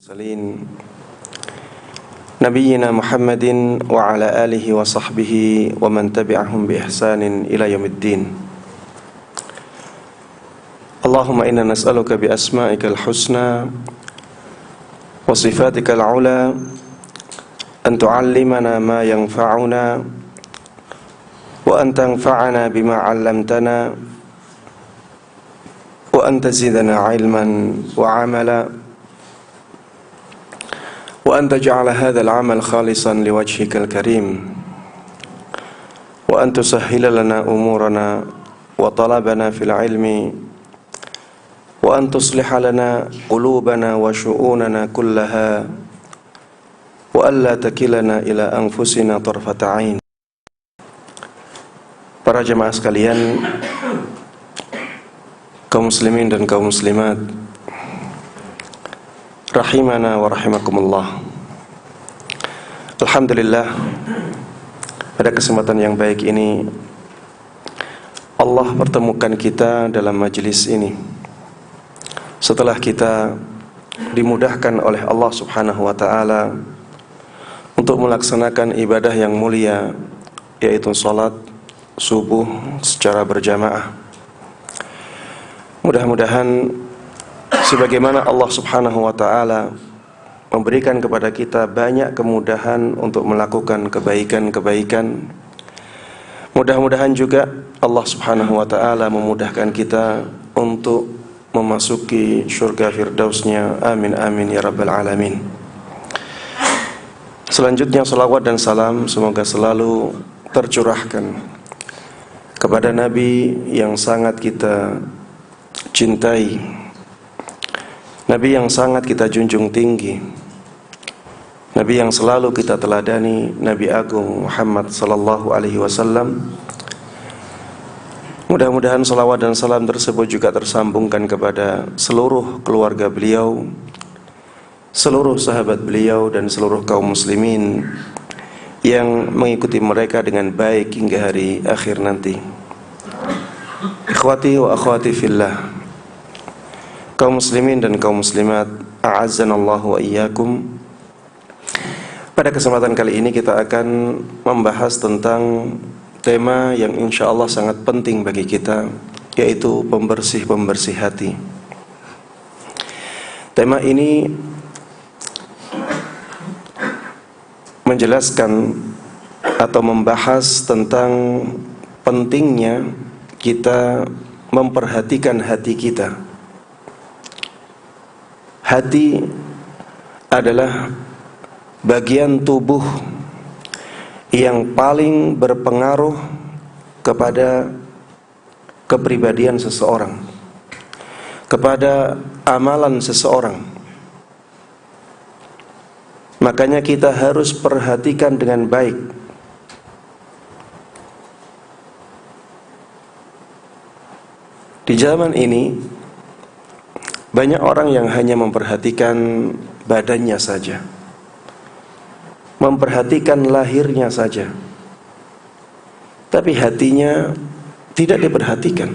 Salin Nabiyyina Muhammadin wa ala alihi wa sahbihi wa man tabi'ahum bi ihsanin ila yaumiddin. Allahumma inna nas'aluka bi asma'ikal husna wa sifatikal ula an tu'allimana ma yanfa'una wa an tanfa'ana bima 'allamtana wa an tazidana 'ilman wa 'amala wa an taj'ala hadzal 'amal khalisan liwajhikal karim wa an tusahhila lana umurana wa talabana fil 'ilmi wa an tusliha lana qulubana wa syu'unana kullaha wa alla takilana ila anfusina tarfata 'ain. Para jemaah sekalian, kaum muslimin dan kaum muslimat rahimana wa rahimakumullah. Alhamdulillah, pada kesempatan yang baik ini Allah pertemukan kita dalam majelis ini setelah kita dimudahkan oleh Allah Subhanahu wa ta'ala untuk melaksanakan ibadah yang mulia, yaitu salat subuh secara berjamaah. Mudah-mudahan sebagaimana Allah Subhanahu wa ta'ala memberikan kepada kita banyak kemudahan untuk melakukan kebaikan-kebaikan, mudah-mudahan juga Allah Subhanahu wa ta'ala memudahkan kita untuk memasuki surga firdausnya. Amin amin ya rabbal alamin. Selanjutnya salawat dan salam semoga selalu tercurahkan kepada Nabi yang sangat kita cintai, Nabi yang sangat kita junjung tinggi, Nabi yang selalu kita teladani, Nabi Agung Muhammad sallallahu alaihi wasallam. Mudah-mudahan salawat dan salam tersebut juga tersambungkan kepada seluruh keluarga beliau, seluruh sahabat beliau, dan seluruh kaum muslimin yang mengikuti mereka dengan baik hingga hari akhir nanti. Ikhwati wa akhwati fillah, kaum muslimin dan kaum muslimat, a'azzanallahu wa iyyakum. Pada kesempatan kali ini kita akan membahas tentang tema yang insyaallah sangat penting bagi kita, yaitu pembersih-pembersih hati. Tema ini menjelaskan atau membahas tentang pentingnya kita memperhatikan hati kita. Hati adalah bagian tubuh yang paling berpengaruh kepada kepribadian seseorang, kepada amalan seseorang. Makanya kita harus perhatikan dengan baik. Di zaman ini banyak orang yang hanya memperhatikan badannya saja, memperhatikan lahirnya saja, tapi hatinya tidak diperhatikan.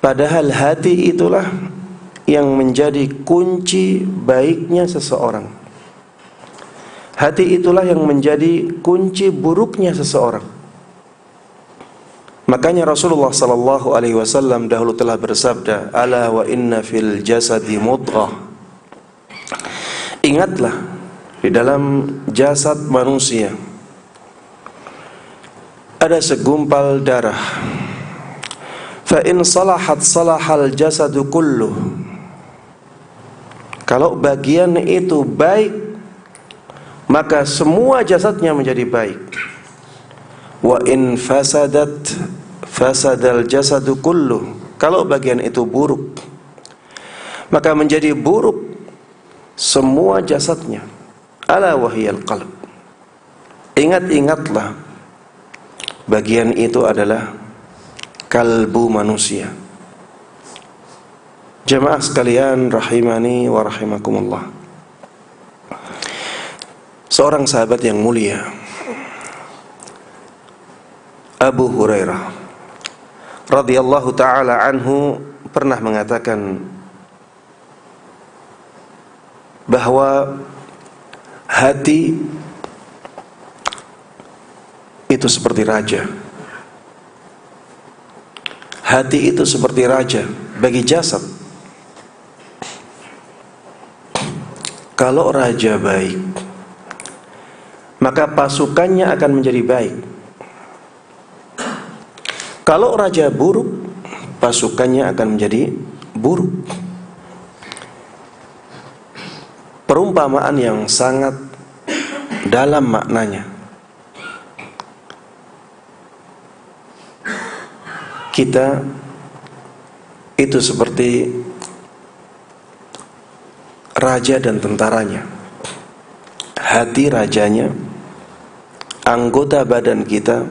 Padahal hati itulah yang menjadi kunci baiknya seseorang. Hati itulah yang menjadi kunci buruknya seseorang. Makanya Rasulullah sallallahu alaihi wasallam dahulu telah bersabda, "Ala wa inna fil jasadi mudghah." Ingatlah, di dalam jasad manusia ada segumpal darah. Fa in salahat salahal jasadu kulluh. Kalau bagian itu baik, maka semua jasadnya menjadi baik. Wa in fasadat fasadal jasadu kulluh. Kalau bagian itu buruk, maka menjadi buruk semua jasadnya. Ala wahiyal qalb. Ingat-ingatlah, bagian itu adalah kalbu manusia. Jemaah sekalian rahimani wa rahimakumullah. Seorang sahabat yang mulia, Abu Hurairah radhiyallahu ta'ala anhu, pernah mengatakan, bahwa hati itu seperti raja. Hati itu seperti raja bagi jasad. Kalau raja baik, maka pasukannya akan menjadi baik. Kalau raja buruk, pasukannya akan menjadi buruk. Perumpamaan yang sangat dalam maknanya. Kita itu seperti raja dan tentaranya. Hati rajanya, anggota badan kita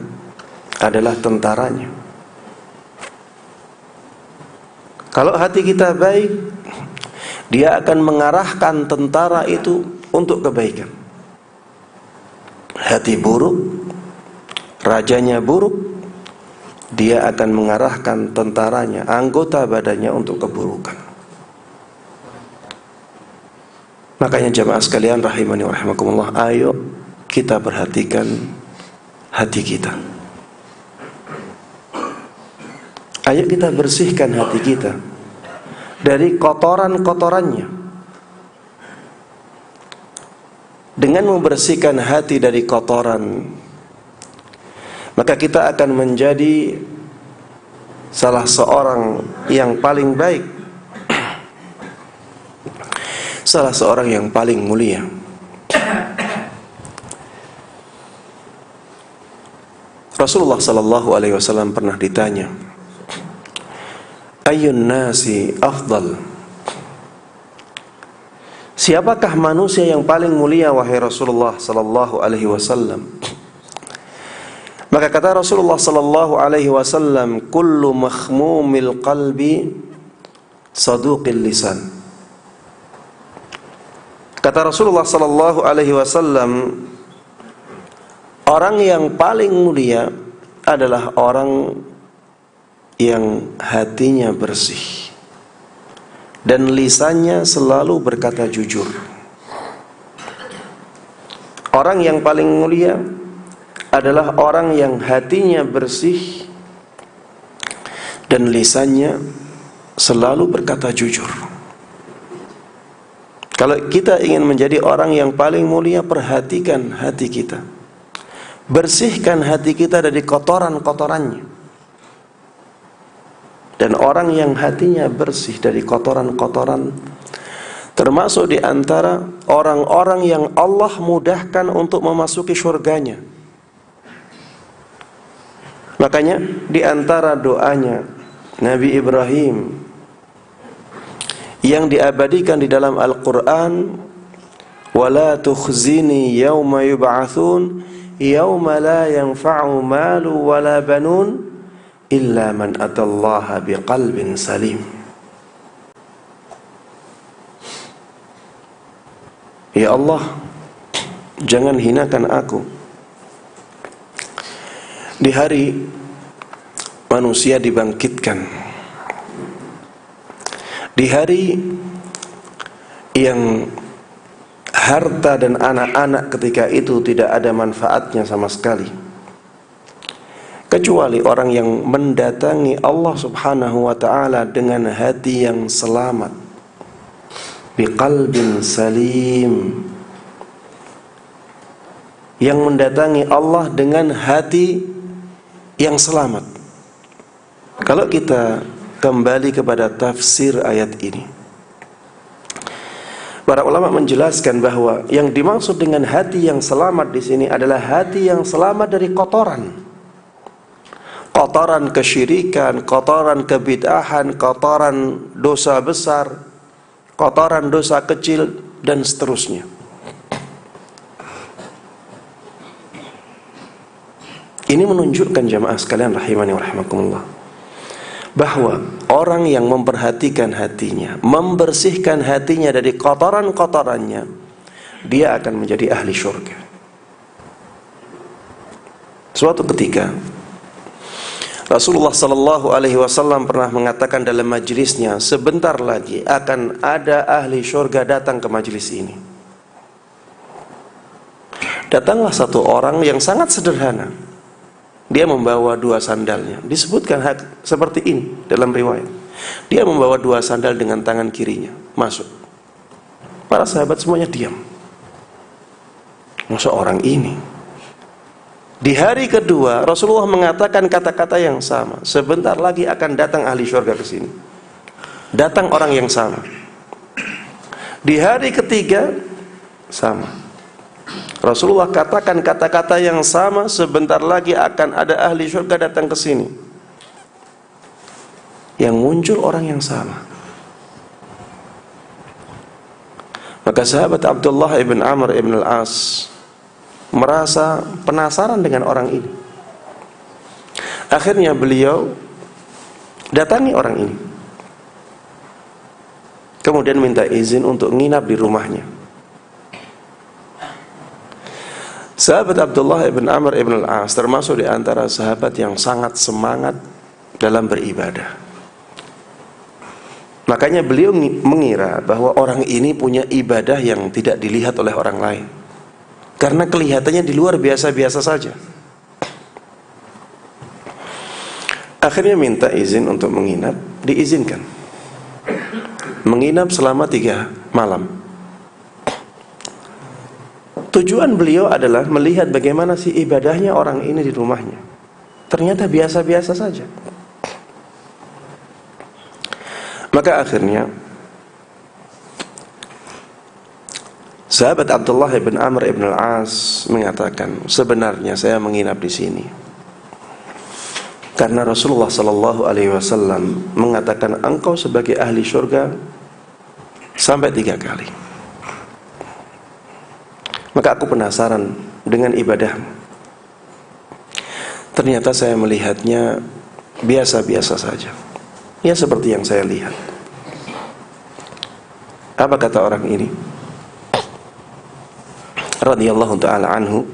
adalah tentaranya. Kalau hati kita baik, dia akan mengarahkan tentara itu untuk kebaikan. Hati buruk, rajanya buruk, dia akan mengarahkan tentaranya, anggota badannya untuk keburukan. Makanya jamaah sekalian rahimani wa rahimakumullah, ayo kita perhatikan hati kita. Ayo kita bersihkan hati kita dari kotoran-kotorannya. Dengan membersihkan hati dari kotoran, maka kita akan menjadi salah seorang yang paling baik, salah seorang yang paling mulia. Rasulullah sallallahu alaihi wasallam pernah ditanya, "Ayyun nasi afdal?" Siapakah manusia yang paling mulia wahai Rasulullah sallallahu alaihi wasallam? Maka kata Rasulullah sallallahu alaihi wasallam, "Kullu makhmumil qalbi saduqil lisan." Kata Rasulullah sallallahu alaihi wasallam, orang yang paling mulia adalah orang yang hatinya bersih dan lisannya selalu berkata jujur. Orang yang paling mulia adalah orang yang hatinya bersih dan lisannya selalu berkata jujur. Kalau kita ingin menjadi orang yang paling mulia, perhatikan hati kita. Bersihkan hati kita dari kotoran-kotorannya. Dan orang yang hatinya bersih dari kotoran-kotoran, termasuk di antara orang-orang yang Allah mudahkan untuk memasuki surganya. Makanya di antara doanya Nabi Ibrahim yang diabadikan di dalam Al-Qur'an, "Wala tukhzini yauma yub'atsun yauma la yanfa'u malu wala banun illa man atallaha biqalbin salim." Ya Allah, jangan hinakan aku di hari manusia dibangkitkan, di hari yang harta dan anak-anak ketika itu tidak ada manfaatnya sama sekali, kecuali orang yang mendatangi Allah subhanahu wa ta'ala dengan hati yang selamat, biqalbin salim, yang mendatangi Allah dengan hati yang selamat. Kalau kita kembali kepada tafsir ayat ini, para ulama menjelaskan bahwa yang dimaksud dengan hati yang selamat di sini adalah hati yang selamat dari kotoran. Kotoran kesyirikan, kotoran kebid'ahan, kotoran dosa besar, kotoran dosa kecil, dan seterusnya. Ini menunjukkan jamaah sekalian rahimani wa rahimakumullah, bahwa orang yang memperhatikan hatinya, membersihkan hatinya dari kotoran-kotorannya, dia akan menjadi ahli syurga. Suatu ketika Rasulullah sallallahu alaihi wasallam pernah mengatakan dalam majlisnya, sebentar lagi akan ada ahli syurga datang ke majlis ini. Datanglah satu orang yang sangat sederhana. Dia membawa 2 sandalnya. Disebutkan seperti ini dalam riwayat. Dia membawa 2 sandal dengan tangan kirinya. Masuk. Para sahabat semuanya diam. Masa orang ini? Di hari kedua Rasulullah mengatakan kata-kata yang sama. Sebentar lagi akan datang ahli syurga ke sini. Datang orang yang sama. Di hari ketiga sama. Rasulullah katakan kata-kata yang sama. Sebentar lagi akan ada ahli syurga datang ke sini. Yang muncul orang yang sama. Maka sahabat Abdullah ibn Amr ibn al-As merasa penasaran dengan orang ini. Akhirnya beliau datangi orang ini. Kemudian minta izin untuk nginap di rumahnya. Sahabat Abdullah ibn Amr ibn al-As termasuk di antara sahabat yang sangat semangat dalam beribadah. Makanya beliau mengira bahwa orang ini punya ibadah yang tidak dilihat oleh orang lain. Karena kelihatannya di luar biasa-biasa saja. Akhirnya minta izin untuk menginap, diizinkan. Menginap selama 3 malam. Tujuan beliau adalah melihat bagaimana sih ibadahnya orang ini di rumahnya. Ternyata biasa-biasa saja. Maka akhirnya sahabat Abdullah ibn Amr ibn al-As mengatakan, sebenarnya saya menginap di sini karena Rasulullah sallallahu alaihi wasallam mengatakan engkau sebagai ahli syurga sampai 3 kali. Maka aku penasaran dengan ibadahmu. Ternyata saya melihatnya biasa-biasa saja. Ya seperti yang saya lihat. Apa kata orang ini? Radhiyallahu ta'ala anhu.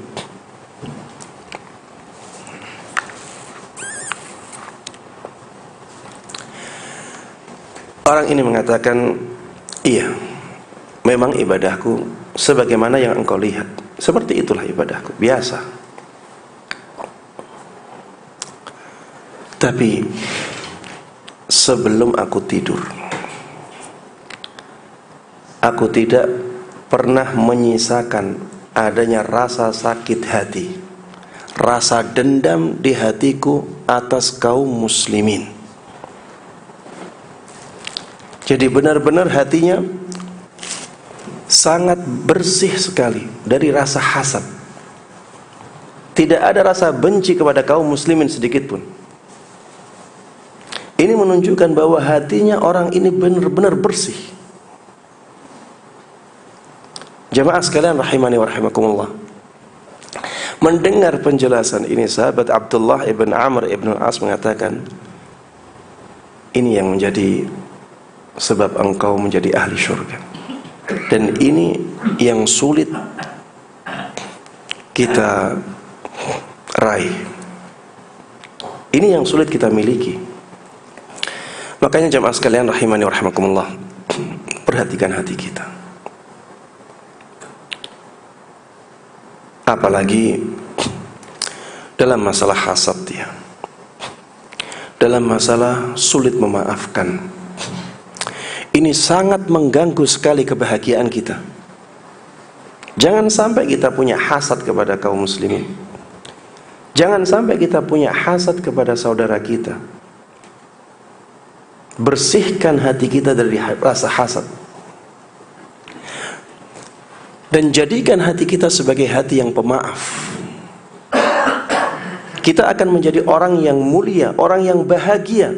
Orang ini mengatakan, iya, memang ibadahku sebagaimana yang engkau lihat. Seperti itulah ibadahku, biasa. Tapi sebelum aku tidur, aku tidak pernah menyisakan adanya rasa sakit hati, rasa dendam di hatiku atas kaum muslimin. Jadi benar-benar hatinya sangat bersih sekali dari rasa hasad. Tidak ada rasa benci kepada kaum muslimin sedikit pun. Ini menunjukkan bahwa hatinya orang ini benar-benar bersih. Jamaah sekalian rahimani wa rahimakumullah. Mendengar penjelasan ini, sahabat Abdullah ibn Amr ibn al-As mengatakan, ini yang menjadi sebab engkau menjadi ahli syurga. Dan ini yang sulit kita raih. Ini yang sulit kita miliki. Makanya jamaah sekalian rahimani wa rahimakumullah, perhatikan hati kita. Apalagi dalam masalah hasad ya. Dalam masalah sulit memaafkan. Ini sangat mengganggu sekali kebahagiaan kita. Jangan sampai kita punya hasad kepada kaum muslimin. Jangan sampai kita punya hasad kepada saudara kita. Bersihkan hati kita dari rasa hasad. Dan jadikan hati kita sebagai hati yang pemaaf. Kita akan menjadi orang yang mulia, orang yang bahagia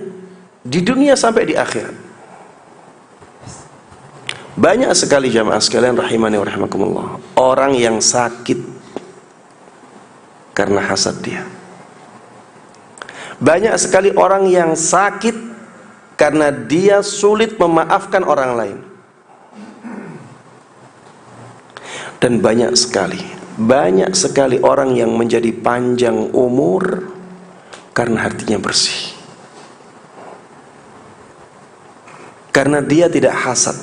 di dunia sampai di akhirat. Banyak sekali jamaah sekalian rahimani wa rahimakumullah, orang yang sakit karena hasad dia. Banyak sekali orang yang sakit karena dia sulit memaafkan orang lain. Dan banyak sekali orang yang menjadi panjang umur Karena hatinya bersih, karena dia tidak hasad,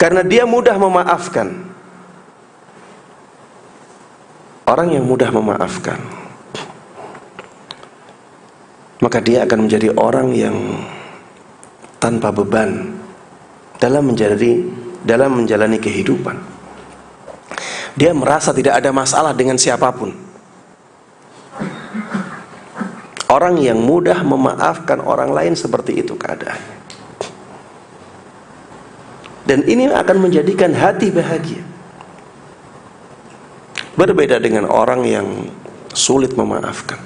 karena dia mudah memaafkan. Orang yang mudah memaafkan, maka dia akan menjadi orang yang tanpa beban dalam menjalani kehidupan. Dia merasa tidak ada masalah dengan siapapun. Orang yang mudah memaafkan orang lain seperti itu keadaannya. Dan ini akan menjadikan hati bahagia. Berbeda dengan orang yang sulit memaafkan.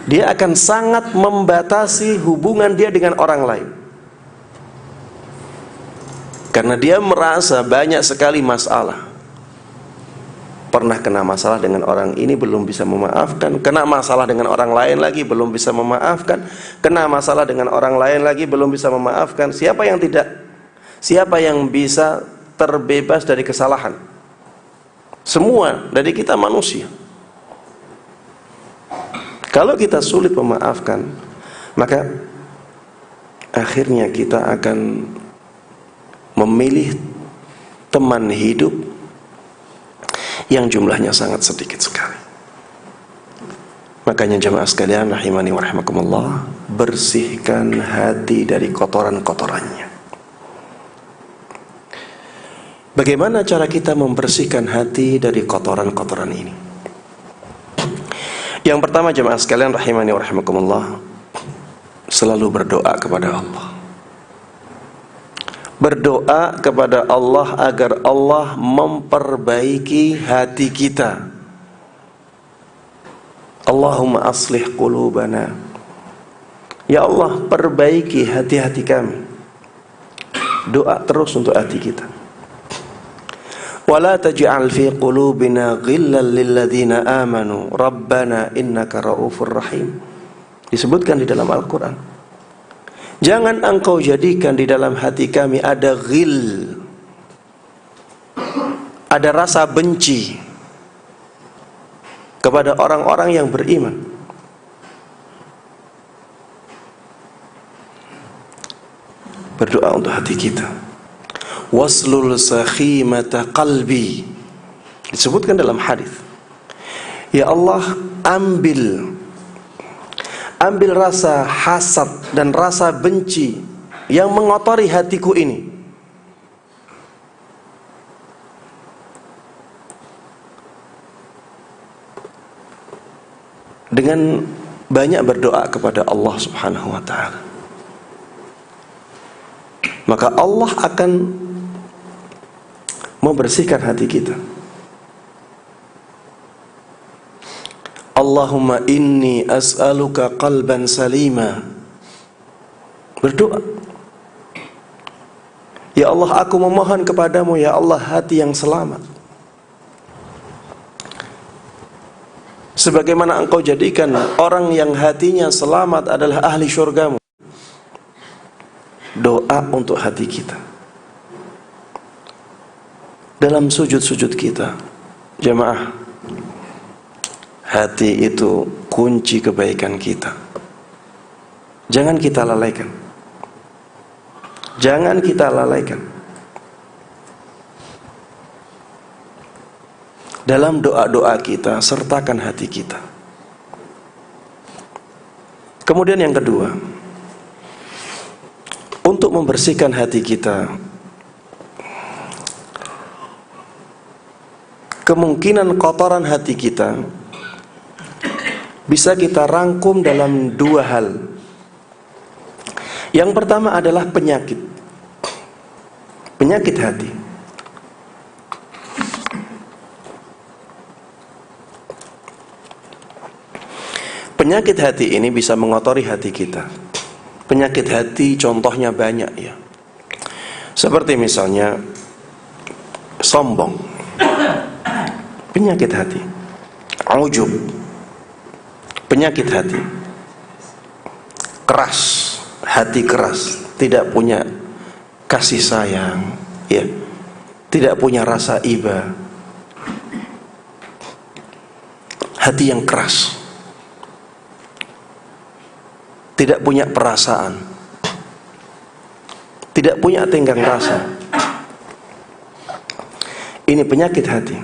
Dia akan sangat membatasi hubungan dia dengan orang lain. Karena dia merasa banyak sekali masalah. Pernah kena masalah dengan orang ini belum bisa memaafkan, kena masalah dengan orang lain lagi belum bisa memaafkan, kena masalah dengan orang lain lagi belum bisa memaafkan. Siapa yang bisa terbebas dari kesalahan? Semua dari kita manusia. Kalau kita sulit memaafkan, maka akhirnya kita akan memilih teman hidup yang jumlahnya sangat sedikit sekali. Makanya jemaah sekalian rahimani wa rahimakumullah, bersihkan hati dari kotoran-kotorannya. Bagaimana cara kita membersihkan hati dari kotoran-kotoran ini? Yang pertama jemaah sekalian rahimani wa rahimakumullah, selalu berdoa kepada Allah. Berdoa kepada Allah agar Allah memperbaiki hati kita. Allahumma aslih qulubana. Ya Allah, perbaiki hati-hati kami. Doa terus untuk hati kita. Wala taj'al fi qulubina ghillan lil ladzina amanu rabbana innaka raufur rahim. Disebutkan di dalam Al-Qur'an. Jangan engkau jadikan di dalam hati kami ada ghil, ada rasa benci kepada orang-orang yang beriman. Berdoa untuk hati kita. Waslul sakhimata qalbi. Disebutkan dalam hadis. Ya Allah, ambil rasa hasad dan rasa benci yang mengotori hatiku ini. Dengan banyak berdoa kepada Allah Subhanahu wa ta'ala, maka Allah akan membersihkan hati kita. Allahumma inni as'aluka qalban salima. Berdoa. Ya Allah, aku memohon kepadamu, ya Allah, hati yang selamat. Sebagaimana engkau jadikan orang yang hatinya selamat adalah ahli syurgamu. Doa untuk hati kita. Dalam sujud-sujud kita, jemaah, hati itu kunci kebaikan kita. Jangan kita lalaikan. Jangan kita lalaikan. Dalam doa-doa kita, sertakan hati kita. Kemudian yang kedua, untuk membersihkan hati kita, kemungkinan kotoran hati kita bisa kita rangkum dalam dua hal. Yang pertama adalah penyakit hati. Penyakit hati ini bisa mengotori hati kita. Penyakit hati contohnya banyak ya. Seperti misalnya sombong, penyakit hati. Ujub, penyakit hati. Keras, hati keras, tidak punya kasih sayang, ya, tidak punya rasa iba. hati yang keras, tidak punya perasaan, tidak punya tenggang rasa. Ini penyakit hati.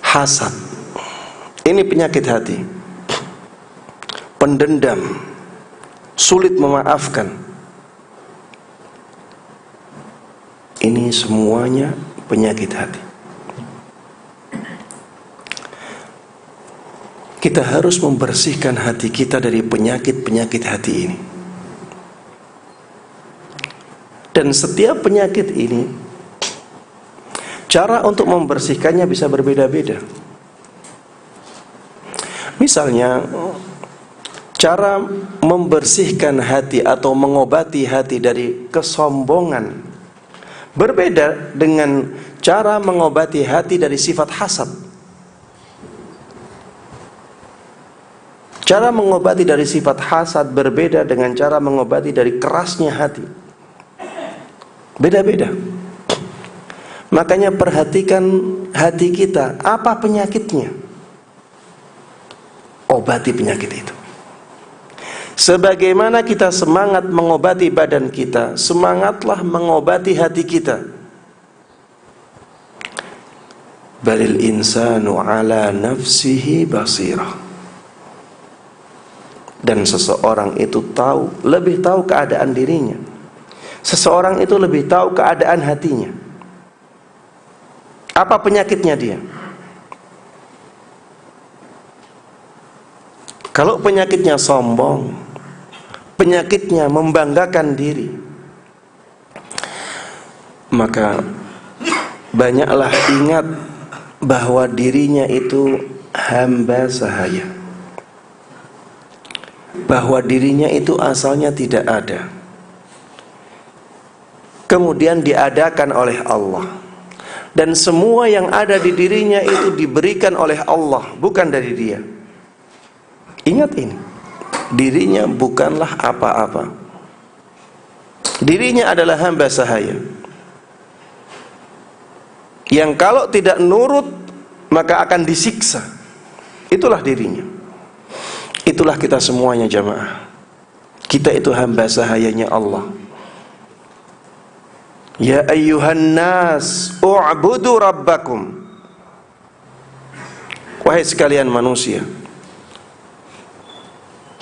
Hasad, ini penyakit hati. Pendendam, sulit memaafkan, ini semuanya penyakit hati. Kita harus membersihkan hati kita dari penyakit-penyakit hati ini. Dan setiap penyakit ini, cara untuk membersihkannya bisa berbeda-beda. Misalnya, cara membersihkan hati atau mengobati hati dari kesombongan berbeda dengan cara mengobati hati dari sifat hasad. Cara mengobati dari sifat hasad berbeda dengan cara mengobati dari kerasnya hati. Beda-beda. Makanya perhatikan hati kita, apa penyakitnya? Obati penyakit itu. Sebagaimana kita semangat mengobati badan kita, semangatlah mengobati hati kita. Balil insanu ala nafsihi basirah. Dan seseorang itu lebih tahu keadaan dirinya. Seseorang itu lebih tahu keadaan hatinya. Apa penyakitnya dia? Kalau penyakitnya sombong, penyakitnya membanggakan diri, maka banyaklah ingat bahwa dirinya itu hamba sahaya, bahwa dirinya itu asalnya tidak ada, kemudian diadakan oleh Allah, dan semua yang ada di dirinya itu diberikan oleh Allah, bukan dari dia. Ingat ini, dirinya bukanlah apa-apa, dirinya adalah hamba sahaya yang kalau tidak nurut maka akan disiksa. Itulah dirinya. Itulah kita semuanya jamaah. Kita itu hamba sahayanya Allah. Ya ayyuhan nas u'budu rabbakum. Wahai sekalian manusia,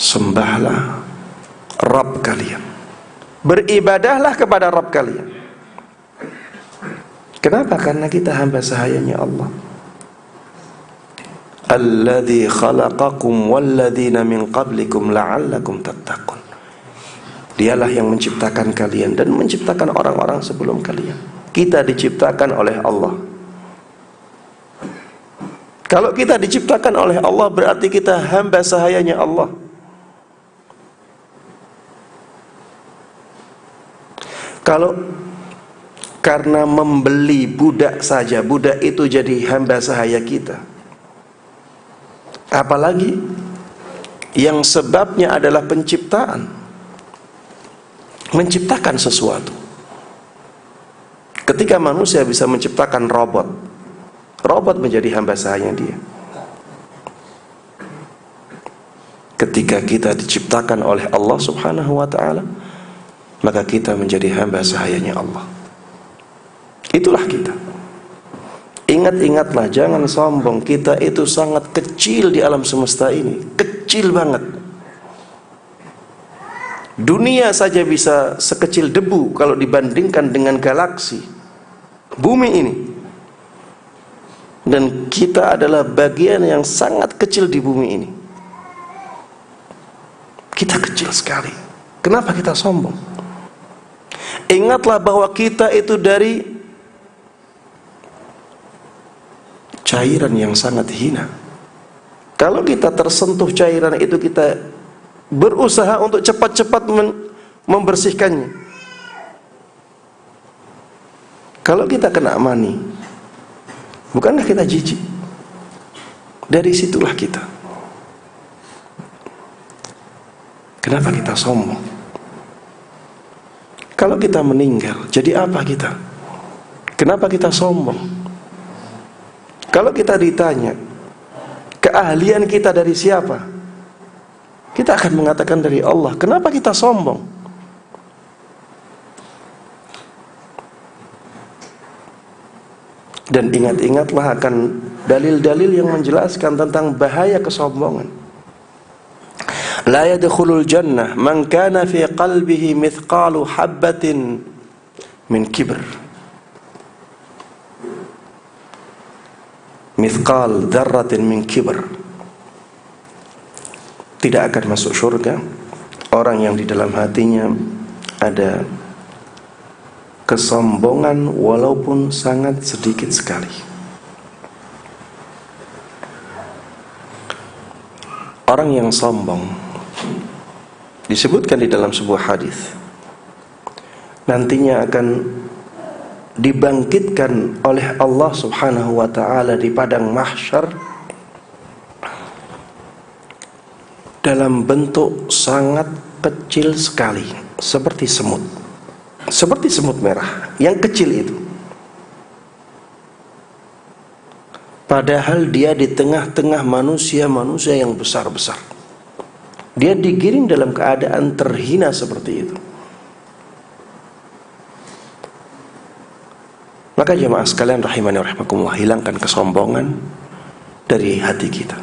sembahlah Rabb kalian, beribadahlah kepada Rabb kalian. Kenapa? Karena kita hamba sahayanya Allah. Alladzi khalaqakum walladzina min qablikum la'allakum tattaqun. Dialah yang menciptakan kalian dan menciptakan orang-orang sebelum kalian. Kita diciptakan oleh Allah. Kalau kita diciptakan oleh Allah, berarti kita hamba sahayanya Allah. Kalau karena membeli budak saja, budak itu jadi hamba sahaya kita, apalagi yang sebabnya adalah penciptaan, menciptakan sesuatu. Ketika manusia bisa menciptakan robot, robot menjadi hamba sahaya dia. Ketika kita diciptakan oleh Allah Subhanahu wa ta'ala, maka kita menjadi hamba sahayanya Allah. Itulah kita. Ingat-ingatlah, jangan sombong. Kita itu sangat kecil di alam semesta ini, kecil banget. Dunia saja bisa sekecil debu kalau dibandingkan dengan galaksi bumi ini. Dan kita adalah bagian yang sangat kecil di bumi ini. Kita kecil sekali. Kenapa kita sombong? Ingatlah bahwa kita itu dari cairan yang sangat hina. Kalau kita tersentuh cairan itu, kita berusaha untuk cepat-cepat membersihkannya. Kalau kita kena mani, bukankah kita jijik? Dari situlah kita. Kenapa kita sombong? Kalau kita meninggal, jadi apa kita? Kenapa kita sombong? Kalau kita ditanya, keahlian kita dari siapa? Kita akan mengatakan dari Allah. Kenapa kita sombong? Dan ingat-ingatlah akan dalil-dalil yang menjelaskan tentang bahaya kesombongan. La yadkhulul jannah man kana fi qalbihi mithqalu habbatin min kibr. Mithqal dzarratin min kibr. Tidak akan masuk surga orang yang di dalam hatinya ada kesombongan walaupun sangat sedikit sekali. Orang yang sombong disebutkan di dalam sebuah hadis nantinya akan dibangkitkan oleh Allah Subhanahu wa taala di padang mahsyar dalam bentuk sangat kecil sekali, seperti semut. Seperti semut merah yang kecil itu. Padahal dia di tengah-tengah manusia-manusia yang besar-besar. Dia digiring dalam keadaan terhina seperti itu. Maka jemaah sekalian rahimani wa rahimakumullah, hilangkan kesombongan dari hati kita.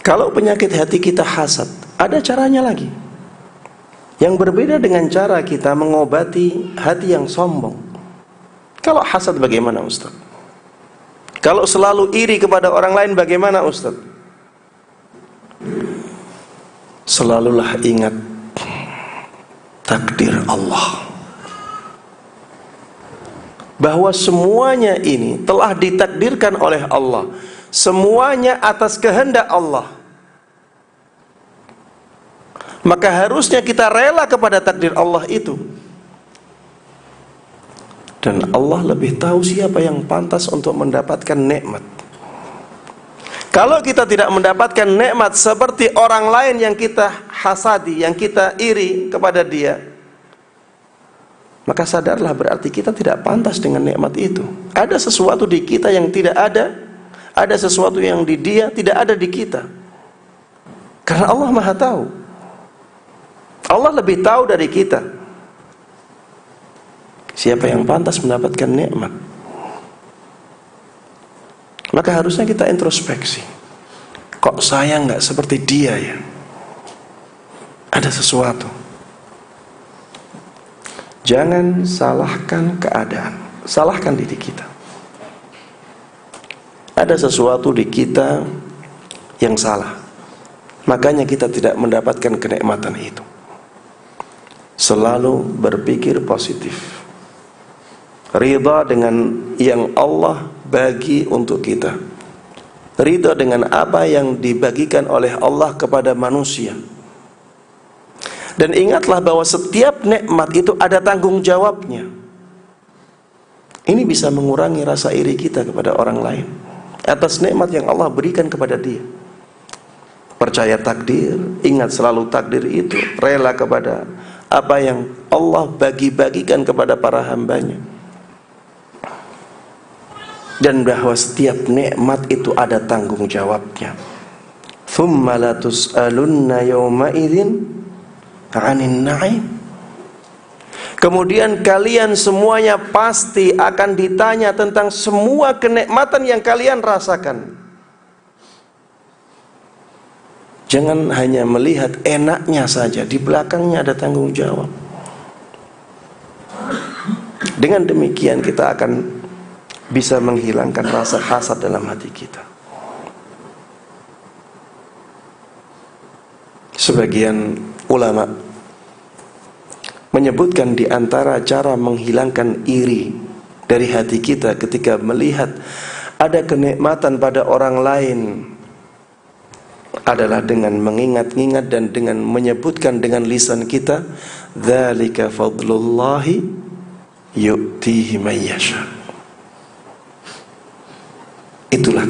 Kalau penyakit hati kita hasad, ada caranya lagi. Yang berbeda dengan cara kita mengobati hati yang sombong. Kalau hasad bagaimana Ustaz? Kalau selalu iri kepada orang lain bagaimana Ustaz? Selalulah ingat takdir Allah, bahwa semuanya ini telah ditakdirkan oleh Allah, semuanya atas kehendak Allah. Maka harusnya kita rela kepada takdir Allah itu. Dan Allah lebih tahu siapa yang pantas untuk mendapatkan nikmat. Kalau kita tidak mendapatkan nikmat seperti orang lain yang kita hasadi, yang kita iri kepada dia, maka sadarlah berarti kita tidak pantas dengan nikmat itu. Ada sesuatu di kita yang tidak ada sesuatu yang di dia tidak ada di kita. Karena Allah Maha tahu. Allah lebih tahu dari kita siapa yang pantas mendapatkan nikmat. Maka harusnya kita introspeksi. Kok saya nggak seperti dia ya? Ada sesuatu. Jangan salahkan keadaan, salahkan diri kita. Ada sesuatu di kita yang salah, makanya kita tidak mendapatkan kenikmatan itu. Selalu berpikir positif, ridha dengan yang Allah bagi untuk kita, ridha dengan apa yang dibagikan oleh Allah kepada manusia. Dan ingatlah bahwa setiap nikmat itu ada tanggung jawabnya. Ini bisa mengurangi rasa iri kita kepada orang lain atas nikmat yang Allah berikan kepada dia. Percaya takdir, ingat selalu takdir itu, rela kepada apa yang Allah bagi-bagikan kepada para hambanya. Dan bahwa setiap nikmat itu ada tanggung jawabnya. Thumma la tus'alunna yawma idzin 'anin na'im. Kemudian kalian semuanya pasti akan ditanya tentang semua kenikmatan yang kalian rasakan. Jangan hanya melihat enaknya saja, di belakangnya ada tanggung jawab. Dengan demikian kita akan bisa menghilangkan rasa hasad dalam hati kita. Sebagian ulama menyebutkan di antara cara menghilangkan iri dari hati kita ketika melihat ada kenikmatan pada orang lain adalah dengan mengingat-ingat dan dengan menyebutkan dengan lisan kita, dzalika fadlullahi yu'tihi may yasha. Itulah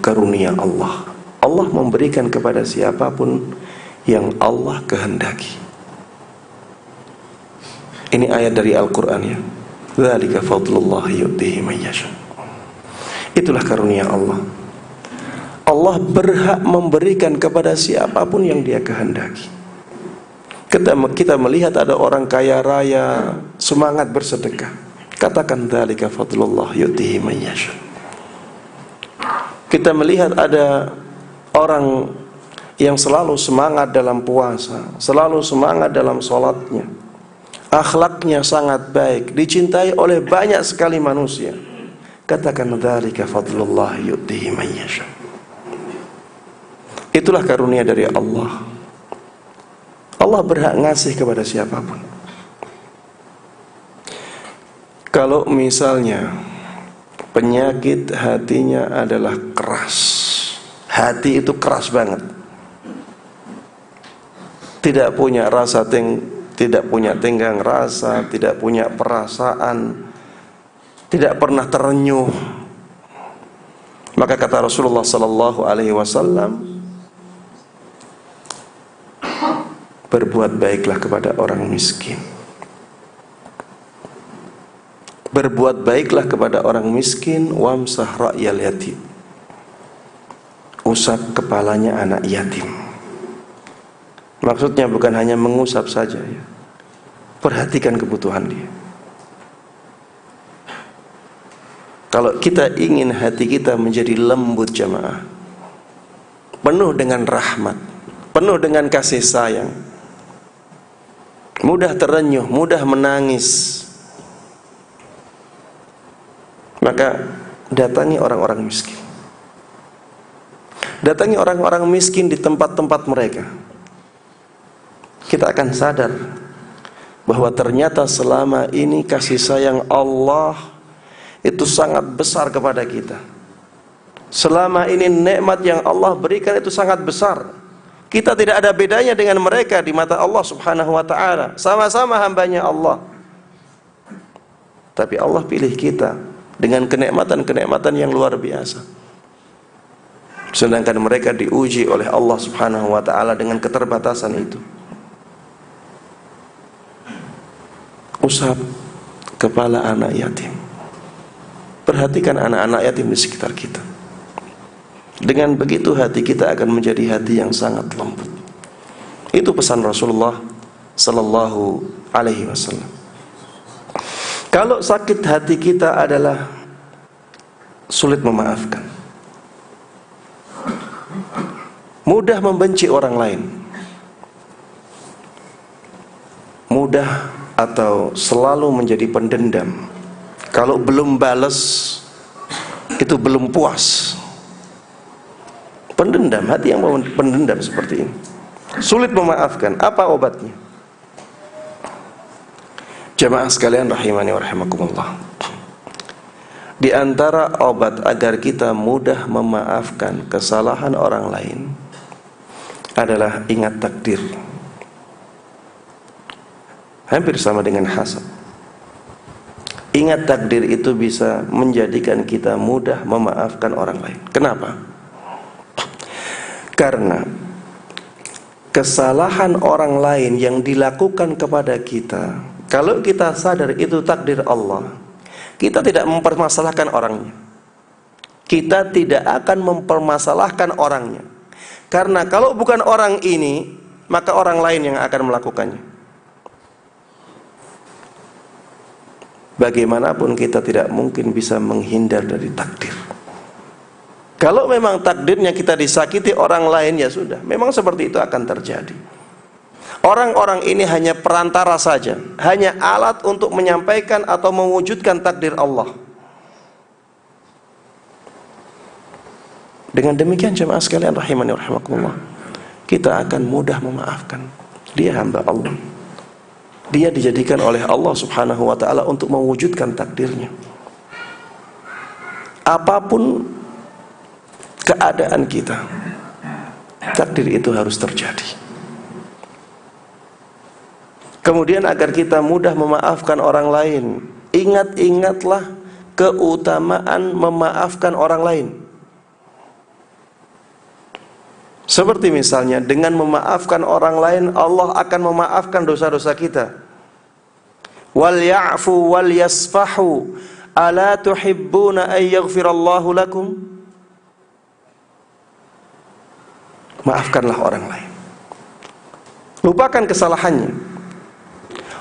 karunia Allah. Allah memberikan kepada siapapun yang Allah kehendaki. Ini ayat dari Al-Quran ya. Dzalika fadlullahi yu'tihi may yasha. Itulah karunia Allah. Allah berhak memberikan kepada siapapun yang Dia kehendaki. Kita melihat ada orang kaya raya semangat bersedekah, katakan dzalika fadlullah yu'tihi man yasha. Kita melihat ada orang yang selalu semangat dalam puasa, selalu semangat dalam sholatnya, akhlaknya sangat baik, dicintai oleh banyak sekali manusia, katakan dzalika fadlullah yu'tihi man yasha. Itulah karunia dari Allah. Allah berhak ngasih kepada siapapun. Kalau misalnya penyakit hatinya adalah keras, hati itu keras banget, tidak punya rasa tidak punya tenggang rasa, tidak punya perasaan, tidak pernah terenyuh, maka kata Rasulullah sallallahu alaihi wasallam, berbuat baiklah kepada orang miskin. Berbuat baiklah kepada orang miskin, wamsah ra'yal yatim. Usap kepalanya anak yatim. Maksudnya bukan hanya mengusap saja ya. Perhatikan kebutuhan dia. Kalau kita ingin hati kita menjadi lembut jamaah, penuh dengan rahmat, penuh dengan kasih sayang, mudah terenyuh, mudah menangis, maka datangi orang-orang miskin. Datangi orang-orang miskin di tempat-tempat mereka. Kita akan sadar bahwa ternyata selama ini kasih sayang Allah itu sangat besar kepada kita. Selama ini nikmat yang Allah berikan itu sangat besar. Kita tidak ada bedanya dengan mereka di mata Allah subhanahu wa ta'ala. Sama-sama hambanya Allah. Tapi Allah pilih kita dengan kenikmatan-kenikmatan yang luar biasa. Sedangkan mereka diuji oleh Allah subhanahu wa ta'ala dengan keterbatasan itu. Usap kepala anak yatim. Perhatikan anak-anak yatim di sekitar kita. Dengan begitu hati kita akan menjadi hati yang sangat lembut. Itu pesan Rasulullah sallallahu alaihi wasallam. Kalau sakit hati kita adalah sulit memaafkan, mudah membenci orang lain, mudah atau selalu menjadi pendendam. Kalau belum balas itu belum puas. Pendendam, hati yang pendendam seperti ini, sulit memaafkan. Apa obatnya? Jamaah sekalian rahimani wa rahimakumullah, di antara obat agar kita mudah memaafkan kesalahan orang lain adalah ingat takdir. Hampir sama dengan hasad. Ingat takdir itu bisa menjadikan kita mudah memaafkan orang lain. Kenapa? Karena kesalahan orang lain yang dilakukan kepada kita, kalau kita sadar itu takdir Allah, kita tidak mempermasalahkan orangnya. Kita tidak akan mempermasalahkan orangnya. Karena kalau bukan orang ini, maka orang lain yang akan melakukannya. Bagaimanapun kita tidak mungkin bisa menghindar dari takdir. Kalau memang takdirnya kita disakiti orang lain, ya sudah, memang seperti itu akan terjadi. Orang-orang ini hanya perantara saja, hanya alat untuk menyampaikan atau mewujudkan takdir Allah. Dengan demikian jemaah sekalian rahimani wa rahimakumullah, kita akan mudah memaafkan. Dia hamba Allah, dia dijadikan oleh Allah subhanahu wa ta'ala untuk mewujudkan takdirnya. Apapun keadaan kita, takdir itu harus terjadi. Kemudian agar kita mudah memaafkan orang lain, ingat-ingatlah keutamaan memaafkan orang lain. Seperti misalnya dengan memaafkan orang lain, Allah akan memaafkan dosa-dosa kita. Wal ya'fu wal yasfahu, ala tuhibbuna ay yaghfirallahu lakum? maafkanlah orang lain. Lupakan kesalahannya.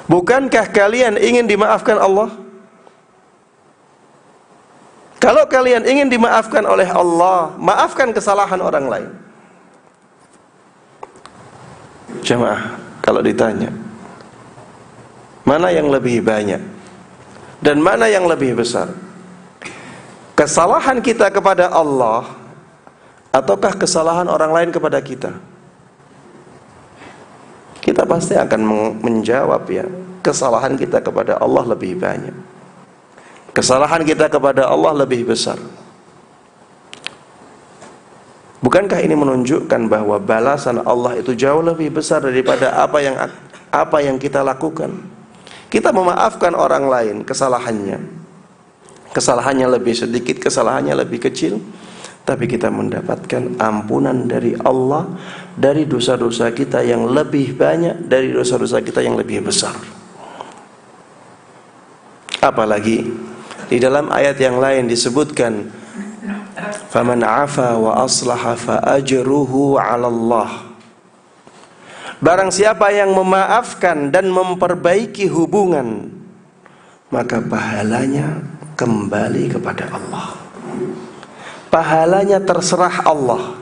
Bukankah kalian ingin dimaafkan Allah? Kalau kalian ingin dimaafkan oleh Allah, maafkan kesalahan orang lain. Jemaah, kalau ditanya, mana yang lebih banyak dan mana yang lebih besar? Kesalahan kita kepada Allah ataukah kesalahan orang lain kepada kita? Kita pasti akan menjawab ya, kesalahan kita kepada Allah lebih banyak. Kesalahan kita kepada Allah lebih besar. Bukankah ini menunjukkan bahwa balasan Allah itu jauh lebih besar daripada apa yang kita lakukan? Kita memaafkan orang lain kesalahannya. Kesalahannya lebih sedikit, kesalahannya lebih kecil, tapi kita mendapatkan ampunan dari Allah dari dosa-dosa kita yang lebih banyak, dari dosa-dosa kita yang lebih besar. Apalagi di dalam ayat yang lain disebutkan, faman afa wa aslaha fa ajruhu 'ala Allah. Barang siapa yang memaafkan dan memperbaiki hubungan, maka pahalanya kembali kepada Allah. Pahalanya terserah Allah.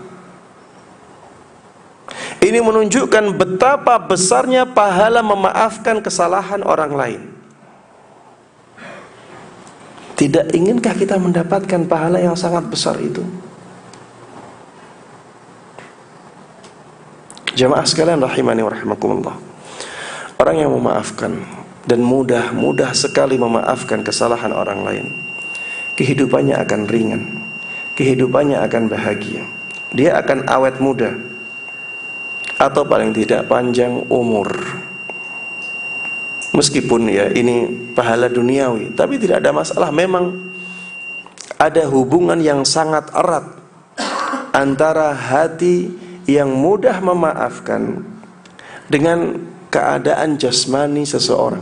Ini menunjukkan betapa besarnya pahala memaafkan kesalahan orang lain. Tidak inginkah kita mendapatkan pahala yang sangat besar itu? Jamaah sekalian rahimani wa rahimakumullah. Orang yang memaafkan dan mudah sekali memaafkan kesalahan orang lain, kehidupannya akan ringan, kehidupannya akan bahagia. Dia akan awet muda, atau paling tidak panjang umur. Meskipun ya ini pahala duniawi, tapi tidak ada masalah. Memang ada hubungan yang sangat erat antara hati yang mudah memaafkan dengan keadaan jasmani seseorang.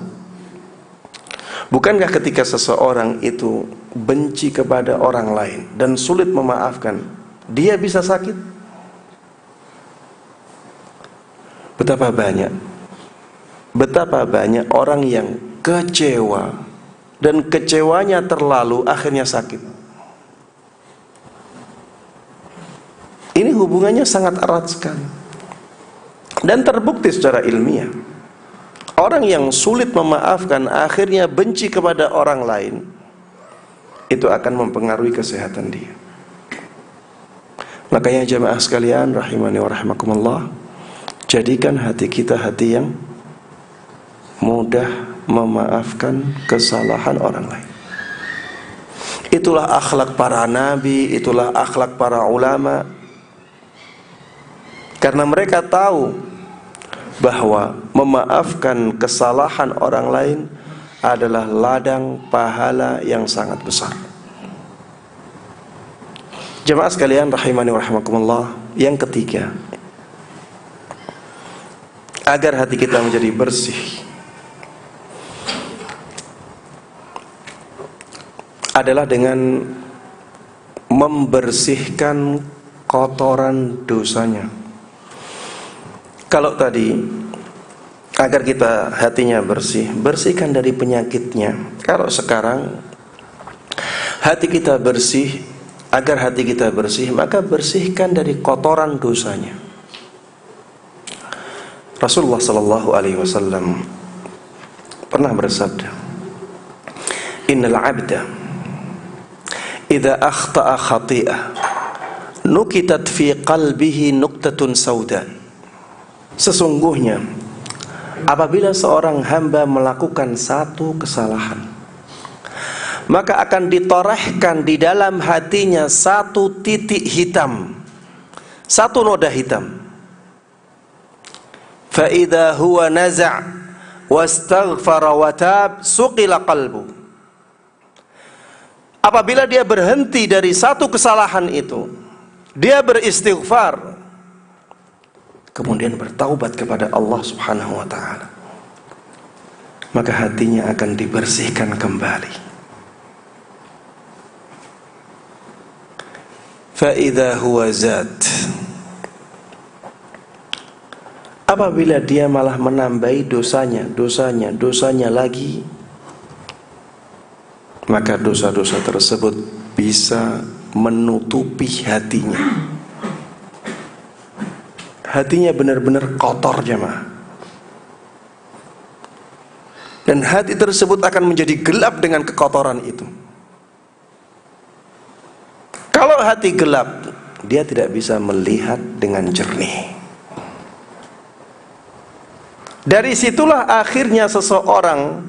Bukankah ketika seseorang itu benci kepada orang lain dan sulit memaafkan, dia bisa sakit? Betapa banyak orang yang kecewa dan kecewanya terlalu akhirnya sakit. Ini hubungannya sangat erat sekali dan terbukti secara ilmiah. Orang yang sulit memaafkan akhirnya benci kepada orang lain, itu akan mempengaruhi kesehatan dia. Makanya jamaah sekalian rahimani wa rahimakumullah, jadikan hati kita hati yang mudah memaafkan kesalahan orang lain. Itulah akhlak para nabi, itulah akhlak para ulama. Karena mereka tahu bahwa memaafkan kesalahan orang lain adalah ladang pahala yang sangat besar. Jemaah sekalian rahimani wa rahimakumullah, yang ketiga, agar hati kita menjadi bersih adalah dengan membersihkan kotoran dosanya. Kalau tadi agar kita hatinya bersih, bersihkan dari penyakitnya. Kalau sekarang hati kita bersih, agar hati kita bersih, maka bersihkan dari kotoran dosanya. Rasulullah sallallahu alaihi wasallam pernah bersabda, innal 'abda idza akhta'a khati'ah nukitat fi qalbihi nuqtatun sauda. Sesungguhnya apabila seorang hamba melakukan satu kesalahan, maka akan ditorehkan di dalam hatinya satu titik hitam, satu noda hitam. Fa idza huwa naza' wastaghfara wa tab suqila qalbu. Apabila dia berhenti dari satu kesalahan itu, dia beristighfar, kemudian bertaubat kepada Allah Subhanahu wa ta'ala, maka hatinya akan dibersihkan kembali. Fa idza huwa zat Apabila dia malah menambahi dosanya lagi, maka dosa-dosa tersebut bisa menutupi hatinya. Hatinya benar-benar kotor, jemaah. Dan hati tersebut akan menjadi gelap dengan kekotoran itu. Kalau hati gelap, dia tidak bisa melihat dengan jernih. Dari situlah akhirnya seseorang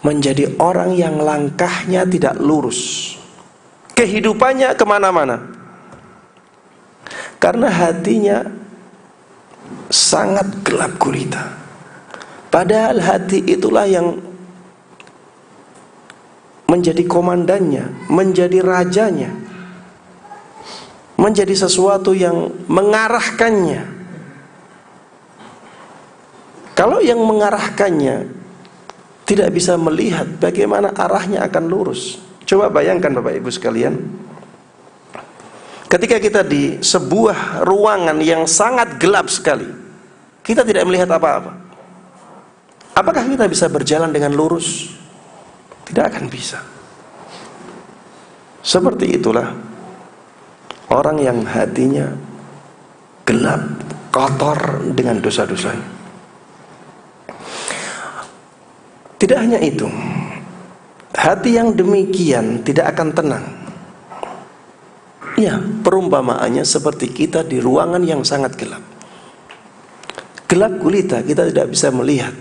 menjadi orang yang langkahnya tidak lurus, kehidupannya kemana-mana, karena hatinya sangat gelap gulita. Padahal hati itulah yang menjadi komandannya, menjadi rajanya, menjadi sesuatu yang mengarahkannya. Kalau yang mengarahkannya tidak bisa melihat bagaimana arahnya akan lurus. Coba bayangkan Bapak Ibu sekalian, ketika kita di sebuah ruangan yang sangat gelap sekali, kita tidak melihat apa-apa, apakah kita bisa berjalan dengan lurus? Tidak akan bisa. Seperti itulah orang yang hatinya gelap, kotor dengan dosa-dosanya. Tidak hanya itu, hati yang demikian tidak akan tenang. Ya, perumpamaannya seperti kita di ruangan yang sangat gelap. Gelap gulita, kita tidak bisa melihat.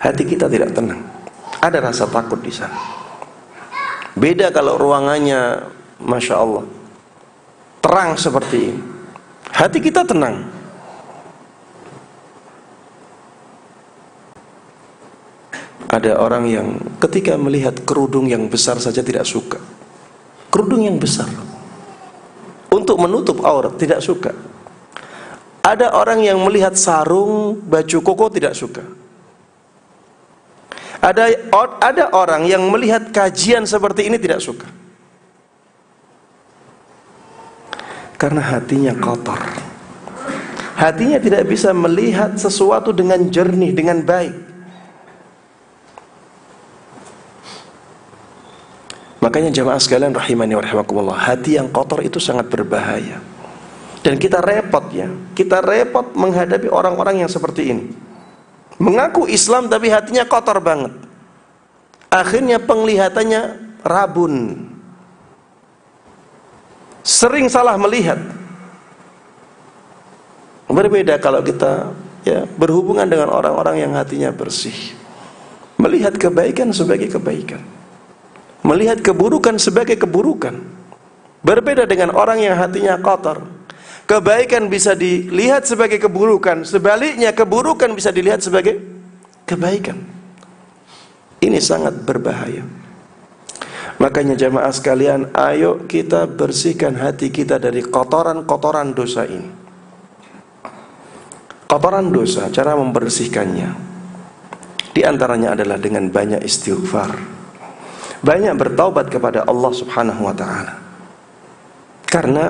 Hati kita tidak tenang. Ada rasa takut di sana. Beda kalau ruangannya, Masya Allah, terang seperti ini. Hati kita tenang. Ada orang yang ketika melihat kerudung yang besar saja tidak suka. Kerudung yang besar untuk menutup aurat tidak suka. Ada orang yang melihat sarung baju koko tidak suka. Ada orang yang melihat kajian seperti ini tidak suka. Karena hatinya kotor. Hatinya tidak bisa melihat sesuatu dengan jernih, dengan baik. Makanya jamaah sekalian rahimani wa rahimakumullah, hati yang kotor itu sangat berbahaya. Dan kita repot ya, kita repot menghadapi orang-orang yang seperti ini. Mengaku Islam tapi hatinya kotor banget. Akhirnya penglihatannya rabun. Sering salah melihat. Berbeda kalau kita ya berhubungan dengan orang-orang yang hatinya bersih. Melihat kebaikan sebagai kebaikan. Melihat keburukan sebagai keburukan. Berbeda dengan orang yang hatinya kotor. Kebaikan bisa dilihat sebagai keburukan, sebaliknya keburukan bisa dilihat sebagai kebaikan. Ini sangat berbahaya. Makanya jamaah sekalian, ayo kita bersihkan hati kita dari kotoran-kotoran dosa ini. Kotoran dosa, cara membersihkannya di antaranya adalah dengan banyak istighfar. Banyak bertaubat kepada Allah Subhanahu wa ta'ala. Karena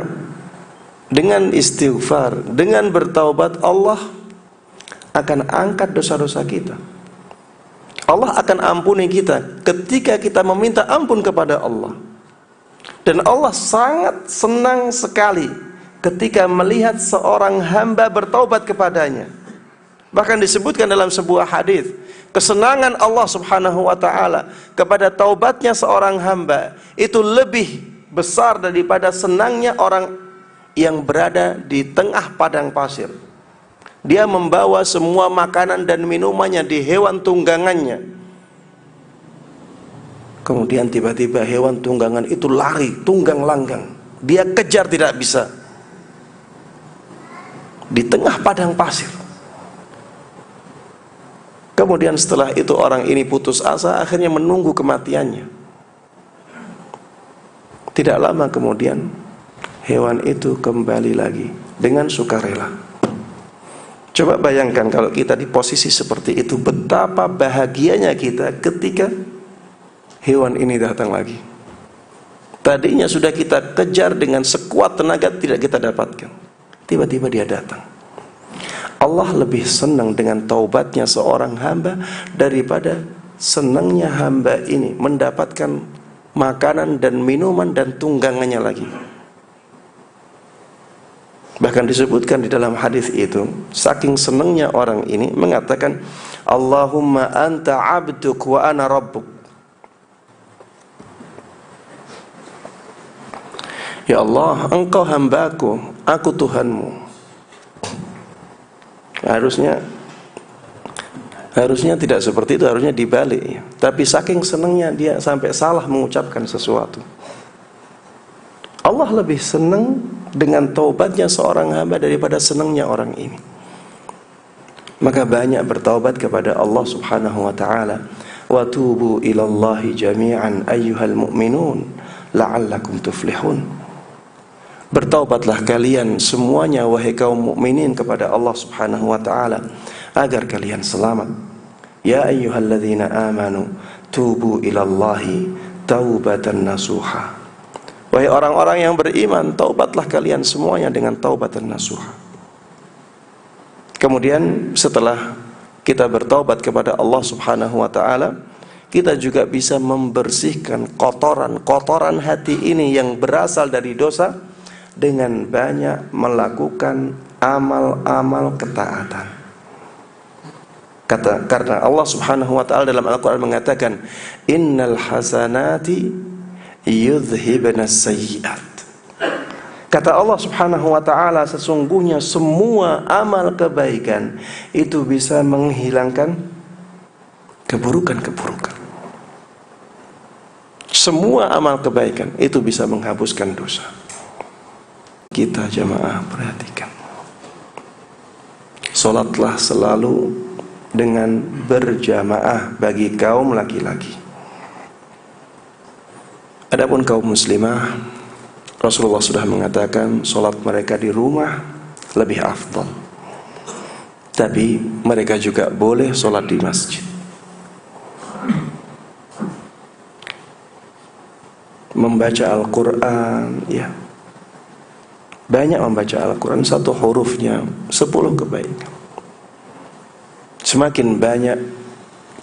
dengan istighfar, dengan bertaubat, Allah akan angkat dosa-dosa kita. Allah akan ampuni kita ketika kita meminta ampun kepada Allah. Dan Allah sangat senang sekali ketika melihat seorang hamba bertaubat kepadanya. Bahkan disebutkan dalam sebuah hadis, kesenangan Allah Subhanahu wa ta'ala kepada taubatnya seorang hamba itu lebih besar daripada senangnya orang yang berada di tengah padang pasir. Dia membawa semua makanan dan minumannya di hewan tunggangannya. Kemudian tiba-tiba hewan tunggangan itu lari tunggang langgang. Dia kejar tidak bisa. Di tengah padang pasir. Kemudian setelah itu orang ini putus asa, akhirnya menunggu kematiannya. Tidak lama kemudian hewan itu kembali lagi dengan sukarela. Coba bayangkan kalau kita di posisi seperti itu, betapa bahagianya kita ketika hewan ini datang lagi. Tadinya sudah kita kejar dengan sekuat tenaga, tidak kita dapatkan. Tiba-tiba dia datang. Allah lebih senang dengan taubatnya seorang hamba daripada senangnya hamba ini mendapatkan makanan dan minuman dan tunggangannya lagi. Bahkan disebutkan di dalam hadis itu, saking senangnya orang ini mengatakan, Allahumma anta abduk wa ana rabbuk. Ya Allah, engkau hambaku, aku Tuhanmu. Harusnya tidak seperti itu, harusnya dibalik. Tapi saking senangnya dia sampai salah mengucapkan sesuatu. Allah lebih senang dengan taubatnya seorang hamba daripada senangnya orang ini. Maka banyak bertaubat kepada Allah Subhanahu wa taala. Wa tubu ilallahi jami'an ayyuhal mu'minun la'allakum tuflihun. Bertaubatlah kalian semuanya wahai kaum mukminin kepada Allah Subhanahu wa taala agar kalian selamat. Ya ayyuhalladzina amanu tubu ilallahi taubatan nasuha. Wahai orang-orang yang beriman, taubatlah kalian semuanya dengan taubatan nasuha. Kemudian setelah kita bertaubat kepada Allah Subhanahu wa taala, kita juga bisa membersihkan kotoran hati ini yang berasal dari dosa dengan banyak melakukan amal-amal ketaatan. Karena Allah Subhanahu wa taala dalam Al-Qur'an mengatakan, innal hasanati yudhhibanas sayyi'at. Kata Allah Subhanahu wa taala, sesungguhnya semua amal kebaikan itu bisa menghilangkan keburukan-keburukan. Semua amal kebaikan itu bisa menghapuskan dosa. Kita jamaah perhatikan, salatlah selalu dengan berjamaah bagi kaum laki-laki. Adapun kaum muslimah, Rasulullah sudah mengatakan salat mereka di rumah lebih afdal. Tapi mereka juga boleh salat di masjid. Membaca Al-Quran, ya, banyak membaca Al-Quran, satu hurufnya 10 kebaikan. Semakin banyak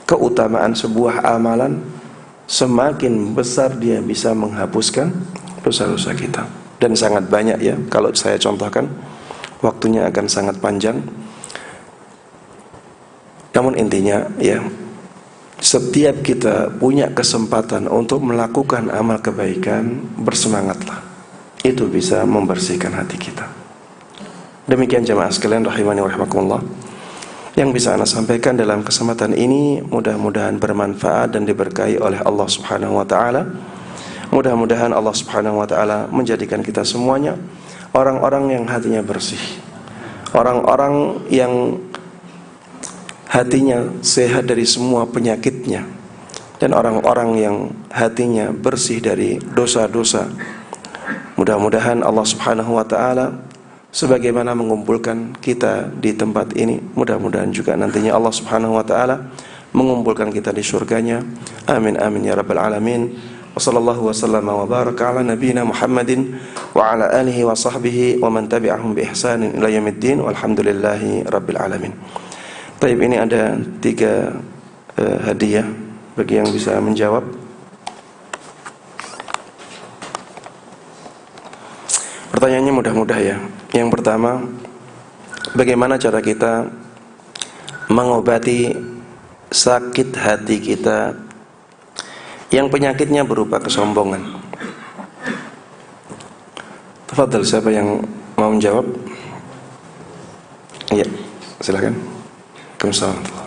keutamaan sebuah amalan, semakin besar dia bisa menghapuskan dosa-dosa kita. Dan sangat banyak ya, kalau saya contohkan waktunya akan sangat panjang. Namun intinya ya, setiap kita punya kesempatan untuk melakukan amal kebaikan, bersemangatlah. Itu bisa membersihkan hati kita. Demikian jemaah sekalian rahimani wa rahimakumullah, yang bisa ana sampaikan dalam kesempatan ini. Mudah-mudahan bermanfaat dan diberkahi oleh Allah Subhanahu wa taala. Mudah-mudahan Allah Subhanahu wa taala menjadikan kita semuanya orang-orang yang hatinya bersih, orang-orang yang hatinya sehat dari semua penyakitnya, dan orang-orang yang hatinya bersih dari dosa-dosa. Mudah-mudahan Allah Subhanahu wa taala sebagaimana mengumpulkan kita di tempat ini, mudah-mudahan juga nantinya Allah Subhanahu wa taala mengumpulkan kita di surganya. Amin amin ya rabbal alamin. Wa sallallahu wasallam wa baraka ala nabiyyina Muhammadin wa ala alihi wa sahbihi wa man tabi'ahum bi ihsanin ila yaumiddin walhamdulillahi rabbil alamin. Baik, ini ada 3 hadiah bagi yang bisa menjawab. Pertanyaannya mudah-mudah ya. Yang pertama, bagaimana cara kita mengobati sakit hati kita yang penyakitnya berupa kesombongan? Tafadhal, siapa yang mau menjawab? Iya, silakan. Waalaikumsalam.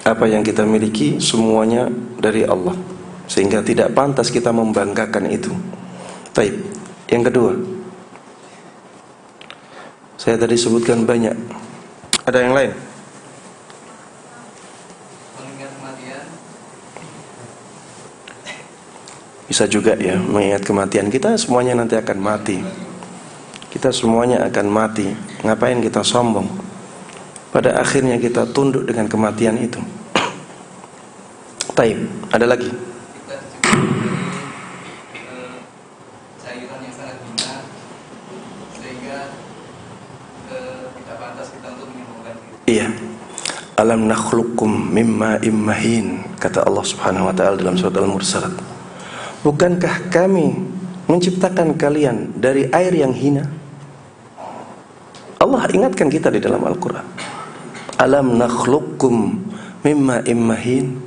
Apa yang kita miliki semuanya dari Allah, sehingga tidak pantas kita membanggakan itu. Baik, yang kedua, saya tadi sebutkan banyak. Ada yang lain? Bisa juga ya, mengingat kematian. Kita semuanya nanti akan mati. Kita semuanya akan mati. Ngapain kita sombong? pada akhirnya kita tunduk dengan kematian itu. Taib, ada lagi? Kita diciptakan dari cairan yang sangat hina, sehingga tidak pantas kita untuk menyombongkan diri. Iya. Alam nakhluqukum mimma immahin, kata Allah Subhanahu wa taala dalam surat Al-Mursalat. Bukankah kami menciptakan kalian dari air yang hina? Allah ingatkan kita di dalam Al-Qur'an. Alam nakhluqukum mimma immahin.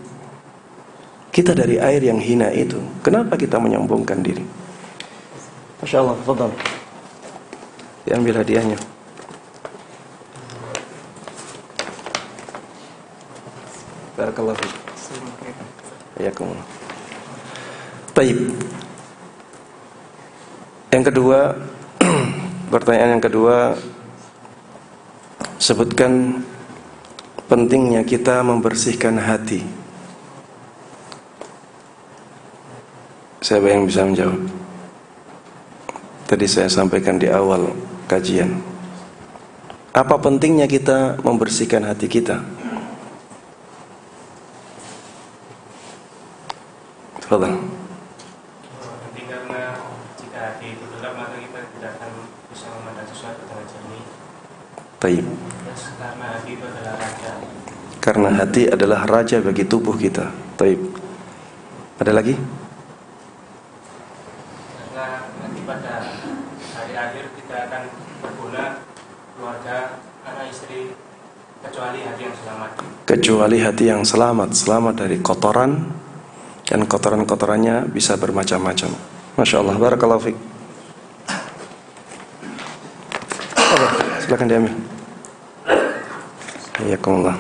Kita dari air yang hina itu. Kenapa kita menyombongkan diri? Masya Allah, fadhal. Diambil hadiahnya. Barakallahu fiik. Hayakumullah. Taib. Yang kedua, pertanyaan yang kedua, sebutkan pentingnya kita membersihkan hati. Siapa yang bisa menjawab? Tadi saya sampaikan di awal kajian. Apa pentingnya kita membersihkan hati kita? Fadhal. Penting karena jika hati itu gelap maka kita tidak akan bisa memandang sesuatu dengan jernih. Taib. Terus karena hati itu adalah raja. Karena hati adalah raja bagi tubuh kita. Taib. Ada lagi? Karena nanti pada hari akhir kita akan berguna keluarga, anak istri, kecuali hati yang selamat. Kecuali hati yang selamat, selamat dari kotoran. Dan kotoran-kotorannya bisa bermacam-macam. Masya Allah, barakallahu fiik. Silakan diambil. Hayakumullah.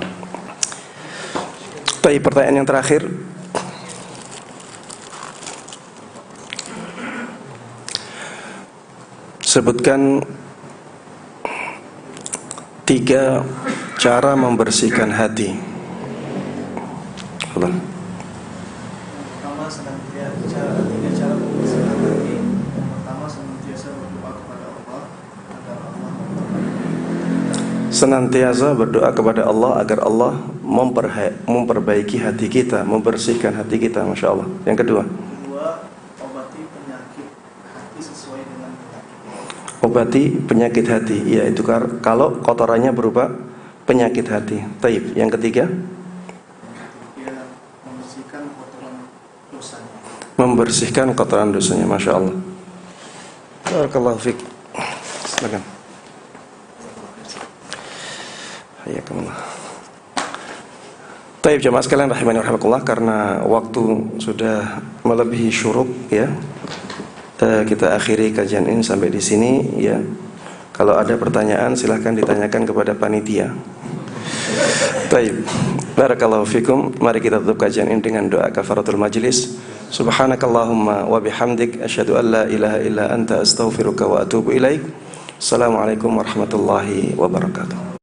Baik, pertanyaan yang terakhir. Sebutkan 3 cara membersihkan hati. Allah. Tiga cara membersihkan hati. Yang pertama, senantiasa berdoa kepada Allah agar Allah senantiasa berdoa kepada Allah agar Allah memperbaiki hati kita, membersihkan hati kita. Masya Allah. Yang kedua, obati penyakit hati sesuai dengan penyakit. Obati penyakit hati, yaitu kalau kotorannya berupa penyakit hati. Taib. Yang ketiga, membersihkan kotoran dosanya. Masya Allah. Barakallahu fiik. Silakan. Hayakumullah. Taib jemaah sekalian rahimani wa rahimakumullah, karena waktu sudah melebihi syuruk ya. Kita akhiri kajian ini sampai di sini ya. Kalau ada pertanyaan silahkan ditanyakan kepada panitia. Taib. Barakallahu fikum. Mari kita tutup kajian ini dengan doa kafaratul majlis. Subhanakallahumma wa bihamdik asyhadu an la ilaha illa anta astaghfiruka wa atubu ilaik. Assalamualaikum warahmatullahi wabarakatuh.